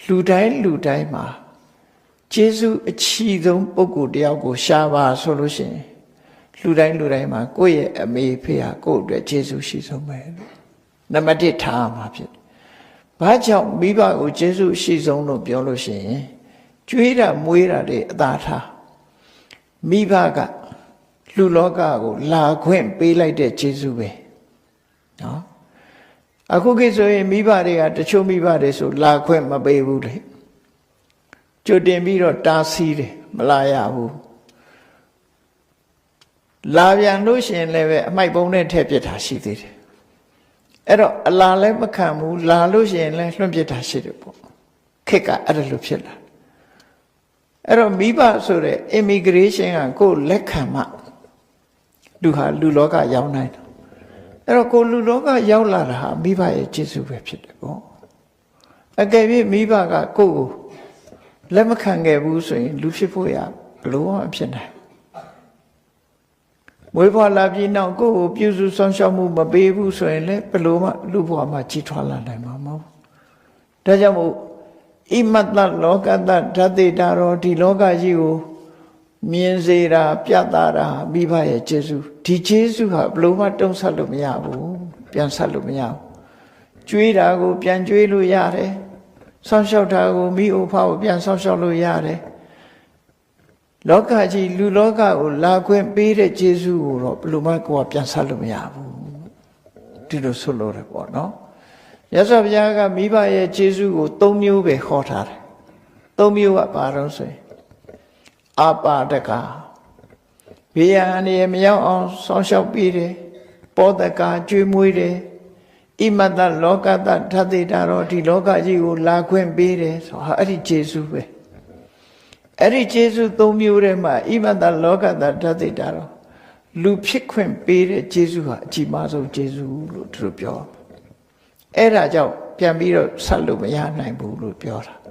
လူတိုင်းမှာကျေးဇူးအချီဆုံးပုဂ္ဂိုလ်တယောက်ကိုရှားပါဆိုလို့ရှိရင်လူတိုင်းမှာကိုယ့်ရဲ့အမေဖေဟာကိုယ့်အတွက်ကျေးဇူးရှိဆုံးပဲလို့နံပါတ်1ထားမှာဖြစ်တယ်။ဘာကြောင့်မိဘကိုကျေးဇူးရှိဆုံးလို့ပြောလို့ရှိရင်ကျွေးတာမွေးတာတွေအသာထားမိဘကလူလောကကိုလာခွင့်ပေးလိုက်တဲ့ကျေးဇူးပဲနော်အခုခေတ်ဆိုရင်မိဘတွေကတချို့မိဘတွေဆိုလာခွင့်မပေးဘူးလေကြိုတင်ပြီးတော့တားဆီးတယ်မလာရဘူးလာပြန်လို့ရှိရင်လည်းပဲအမိုက်ပုံးနဲ့ထည့်ပစ်တာရှိသေးတယ်အဲ့တော့အလာလည်းမခံဘူးလာလို့ရှိရင်လည်းလွှင့်ပစ်တာရှိတယ်ပေါ့ခေတ်ကအဲ့ဒါလိုဖြစ်လာအဲ့တော့မိဘဆိုတဲ့ immigration ကကိုယ်လက်ခံမှသူဟာလူလောကရောက်နိုင်တယ်အဲ့တော့ကိုလူလောကရောက်လာတာဟာမိဘရဲ့ကျေးဇူးပဲဖြစ်တယ်ပေါ့အကယ်၍မိဘကကိုယ်ကိုလက်မခံခဲ့ဘူးဆိုရင်လူဖြစ်ဖို့ရဘလို့မှဖြစ်နိုင်မွေးဖွားလာပြီးနောက်ကိုယ်ကိုပြုစုဆောင်ရှောက်မှုမပေးဘူးဆိုရင်လည်းဘလို့မှလူဘဝမှာကြီးထွားလာနိုင်မှာမဟုတ်ဒါကြောင့်မို့ဣမတ္တလောကတ္တဓာတိတာရောဒီလောကကြီးကိုမြင်စေတာပြသတာမိဘရဲ့ကျေးဇူးဒီကျေးဇူးဟာဘလို့မှတုံးဆက်လို့မရဘူးပြန်ဆက်လို့မရဘူးကျွေးတာကိုပြန်ကျွေးလို့ရတယ်ဆောင်းလျှောက်တာကိုမိအိုဖာကိုပြန်ဆောင်းလျှောက်လို့ရတယ်လောကကြီးလူလောကကိုလာခွင့်ပေးတဲ့ကျေးဇူးကိုတော့ဘလို့မှကိုယ်ကပြန်ဆက်လို့မရဘူးဒီလိုဆိုလို့ရတယ်ပေါ့နော်ရသော်ဘုရားကမိဘရဲ့ကျေးဇူးကို၃မျိုးပဲဟောထားတယ်၃မျိုးကဘာလို့ဆိုရင်အပါဒကဘေးရန်အနေမရောက်အောင်စောင့်ရှောက်ပေးတယ်ပောဒကကျွေးမွေးတယ်ဣမတ္တလောကတ္တဓာတိတာရောဒီလောကကြီးကိုလာခွင့်ပေးတယ်ဆိုဟာအဲ့ဒီကျေးဇူးပဲအဲ့ဒီကျေးဇူး၃မျိုးထဲမှာဣမတ္တလောကတ္တဓာတိတာရောလူဖြစ်ခွင့်ပေးတဲ့ကျေးဇူးဟာအကြီးမားဆုံးကျေးဇူးလို့သူတို့ပြောအဲ့ဒါကြောင့်ပြန်ပြီးတော့ဆက်လို့မရနိုင်ဘူးလို့ပြောတာ